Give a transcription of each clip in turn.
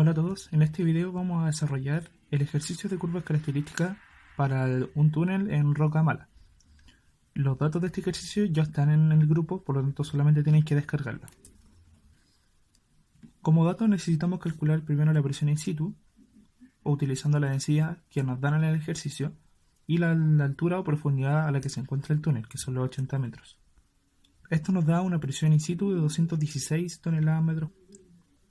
Hola a todos, en este video vamos a desarrollar el ejercicio de curvas características para un túnel en roca mala. Los datos de este ejercicio ya están en el grupo, por lo tanto solamente tenéis que descargarlo. Como datos necesitamos calcular primero la presión in situ, utilizando la densidad que nos dan en el ejercicio, y la altura o profundidad a la que se encuentra el túnel, que son los 80 metros. Esto nos da una presión in situ de 216 toneladas metros.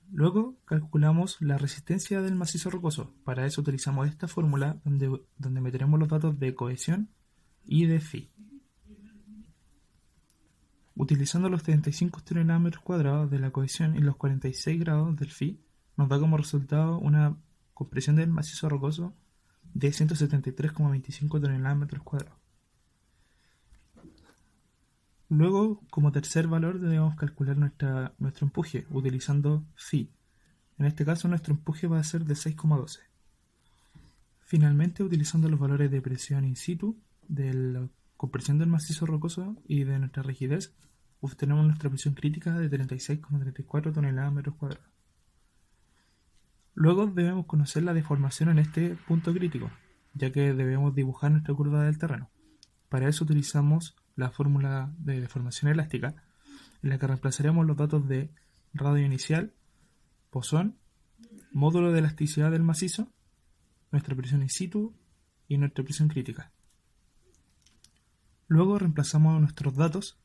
Luego calculamos la resistencia del macizo rocoso. Para eso utilizamos esta fórmula donde meteremos los datos de cohesión y de phi. Utilizando los 35 toneladas metros cuadrados de la cohesión y los 46 grados del phi, nos da como resultado una compresión del macizo rocoso de 173,25 toneladas metros cuadrados. Luego, como tercer valor, debemos calcular nuestro empuje utilizando phi. En este caso, nuestro empuje va a ser de 6,12. Finalmente, utilizando los valores de presión in situ, de la compresión del macizo rocoso y de nuestra rigidez, obtenemos nuestra presión crítica de 36,34 toneladas metros cuadrados. Luego debemos conocer la deformación en este punto crítico, ya que debemos dibujar nuestra curva del terreno. Para eso utilizamos la fórmula de deformación elástica, en la que reemplazaremos los datos de radio inicial, Poisson, módulo de elasticidad del macizo, nuestra presión in situ y nuestra presión crítica. Luego reemplazamos nuestros datos.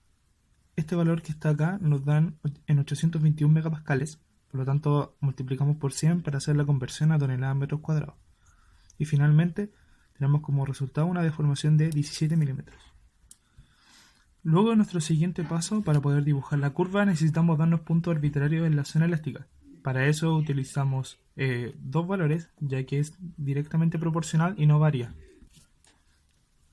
Este valor que está acá nos dan en 821 megapascales, por lo tanto multiplicamos por 100 para hacer la conversión a toneladas metros cuadrados. Y finalmente tenemos como resultado una deformación de 17 milímetros. Luego, en nuestro siguiente paso, para poder dibujar la curva, necesitamos darnos puntos arbitrarios en la zona elástica. Para eso utilizamos dos valores, ya que es directamente proporcional y no varía.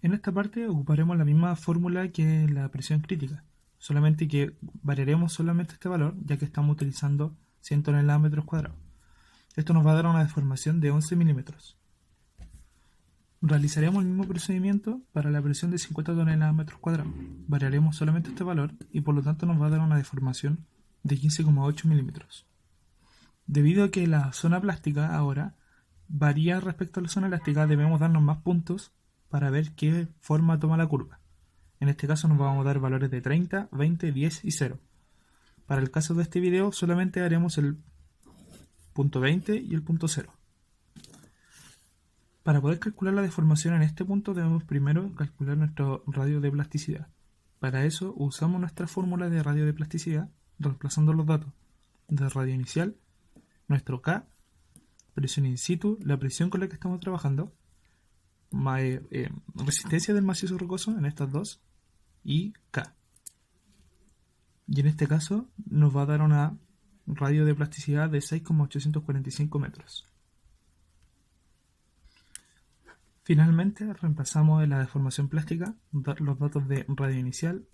En esta parte ocuparemos la misma fórmula que la presión crítica, solamente que variaremos solamente este valor, ya que estamos utilizando 100 toneladas metros cuadrados. Esto nos va a dar una deformación de 11 milímetros. Realizaremos el mismo procedimiento para la presión de 50 toneladas metros cuadrados. Variaremos solamente este valor y por lo tanto nos va a dar una deformación de 15,8 milímetros. Debido a que la zona plástica ahora varía respecto a la zona elástica, debemos darnos más puntos para ver qué forma toma la curva. En este caso nos vamos a dar valores de 30, 20, 10 y 0. Para el caso de este video solamente haremos el punto 20 y el punto 0. Para poder calcular la deformación en este punto debemos primero calcular nuestro radio de plasticidad. Para eso usamos nuestra fórmula de radio de plasticidad reemplazando los datos de radio inicial, nuestro K, presión in situ, la presión con la que estamos trabajando, resistencia del macizo rocoso en estas dos y K. Y en este caso nos va a dar una radio de plasticidad de 6,845 metros. Finalmente reemplazamos en la deformación plástica los datos de radio inicial.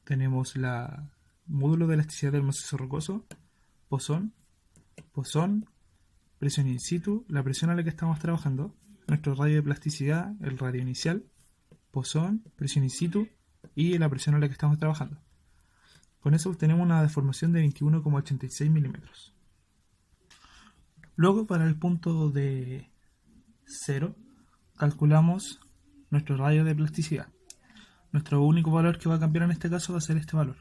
Tenemos la módulo de elasticidad del macizo rocoso, Poisson, presión in situ, la presión a la que estamos trabajando, nuestro radio de plasticidad, el radio inicial, Poisson, presión in situ y la presión a la que estamos trabajando. Con eso obtenemos una deformación de 21,86 milímetros. Luego, para el punto de 0, calculamos nuestro radio de plasticidad. Nuestro único valor que va a cambiar en este caso va a ser este valor.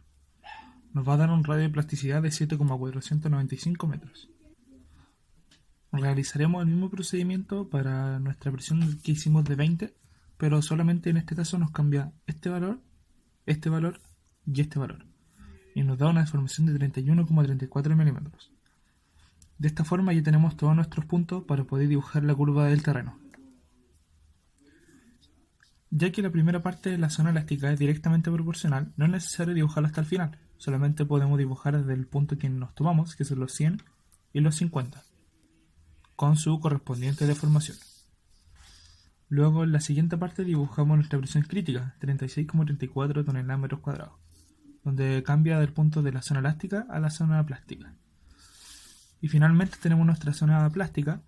Nos va a dar un radio de plasticidad de 7,495 metros. Realizaremos el mismo procedimiento para nuestra presión que hicimos de 20, pero solamente en este caso nos cambia este valor y este valor. Y nos da una deformación de 31,34 milímetros. De esta forma ya tenemos todos nuestros puntos para poder dibujar la curva del terreno. Ya que la primera parte de la zona elástica es directamente proporcional, no es necesario dibujarla hasta el final, solamente podemos dibujar desde el punto que nos tomamos, que son los 100 y los 50, con su correspondiente deformación. Luego en la siguiente parte dibujamos nuestra presión crítica, 36,34 toneladas metros cuadrados, donde cambia del punto de la zona elástica a la zona plástica. Y finalmente tenemos nuestra zona plástica,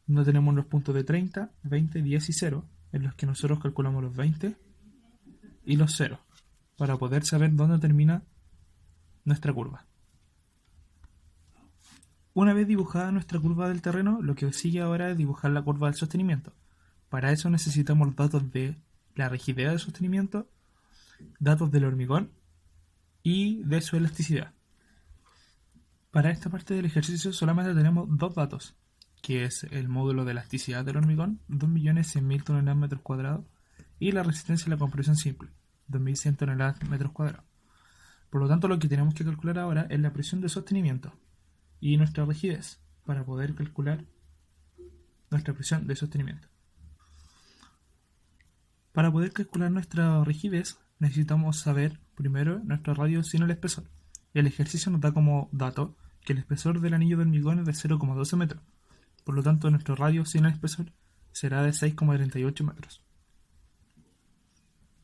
donde tenemos los puntos de 30, 20, 10 y 0, en los que nosotros calculamos los 20 y los 0, para poder saber dónde termina nuestra curva. Una vez dibujada nuestra curva del terreno, lo que sigue ahora es dibujar la curva del sostenimiento. Para eso necesitamos datos de la rigidez del sostenimiento, datos del hormigón y de su elasticidad. Para esta parte del ejercicio solamente tenemos dos datos, que es el módulo de elasticidad del hormigón, 2.100.000 toneladas metros cuadrados, y la resistencia a la compresión simple, 2.100 toneladas metros cuadrados. Por lo tanto, lo que tenemos que calcular ahora es la presión de sostenimiento y nuestra rigidez para poder calcular nuestra presión de sostenimiento. Para poder calcular nuestra rigidez necesitamos saber primero nuestro radio sin el espesor. El ejercicio nos da como dato que el espesor del anillo de hormigón es de 0,12 metros. Por lo tanto, nuestro radio sin el espesor será de 6,38 metros.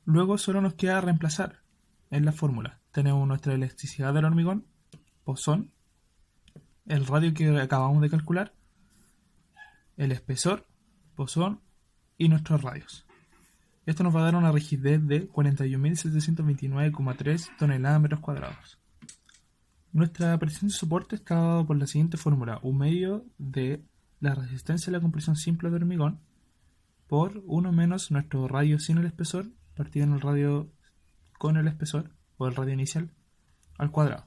Luego solo nos queda reemplazar en la fórmula. Tenemos nuestra elasticidad del hormigón, Poisson, el radio que acabamos de calcular, el espesor, Poisson y nuestros radios. Esto nos va a dar una rigidez de 41.729,3 toneladas metros cuadrados. Nuestra presión de soporte está dada por la siguiente fórmula: un medio de la resistencia a la compresión simple de hormigón por 1 menos nuestro radio sin el espesor, partido en el radio con el espesor, o el radio inicial, al cuadrado.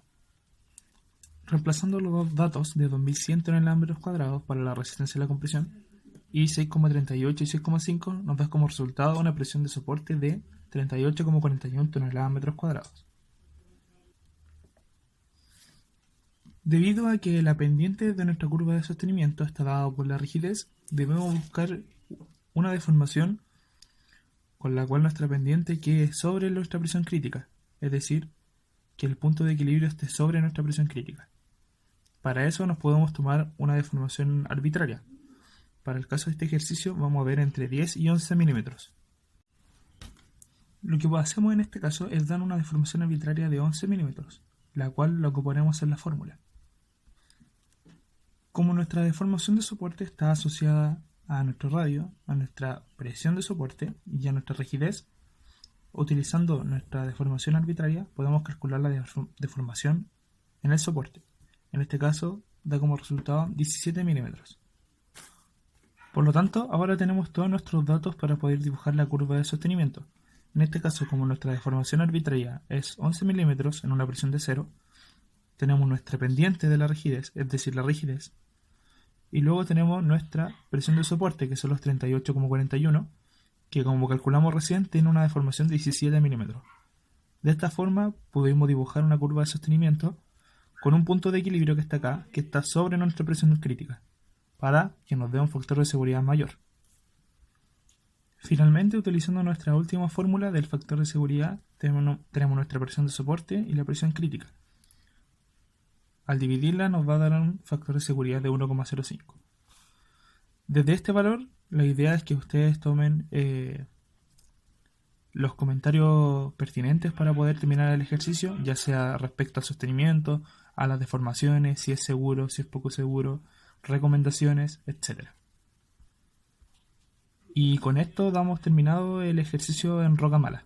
Reemplazando los dos datos de 2.100 toneladas metros cuadrados para la resistencia a la compresión y 6,38 y 6,5 nos da como resultado una presión de soporte de 38,41 toneladas metros cuadrados. Debido a que la pendiente de nuestra curva de sostenimiento está dada por la rigidez, debemos buscar una deformación con la cual nuestra pendiente quede sobre nuestra presión crítica, es decir, que el punto de equilibrio esté sobre nuestra presión crítica. Para eso nos podemos tomar una deformación arbitraria. Para el caso de este ejercicio vamos a ver entre 10 y 11 milímetros. Lo que hacemos en este caso es dar una deformación arbitraria de 11 milímetros, la cual la ocuparemos en la fórmula. Como nuestra deformación de soporte está asociada a nuestro radio, a nuestra presión de soporte y a nuestra rigidez, utilizando nuestra deformación arbitraria podemos calcular la deformación en el soporte. En este caso da como resultado 17 milímetros. Por lo tanto, ahora tenemos todos nuestros datos para poder dibujar la curva de sostenimiento. En este caso, como nuestra deformación arbitraria es 11 milímetros en una presión de 0, tenemos nuestra pendiente de la rigidez, es decir, la rigidez, y luego tenemos nuestra presión de soporte, que son los 38,41, que como calculamos recién tiene una deformación de 17 milímetros. De esta forma pudimos dibujar una curva de sostenimiento con un punto de equilibrio que está acá, que está sobre nuestra presión crítica, para que nos dé un factor de seguridad mayor. Finalmente, utilizando nuestra última fórmula del factor de seguridad, tenemos nuestra presión de soporte y la presión crítica. Al dividirla nos va a dar un factor de seguridad de 1,05. Desde este valor, la idea es que ustedes tomen los comentarios pertinentes para poder terminar el ejercicio, ya sea respecto al sostenimiento, a las deformaciones, si es seguro, si es poco seguro, recomendaciones, etc. Y con esto damos terminado el ejercicio en roca mala.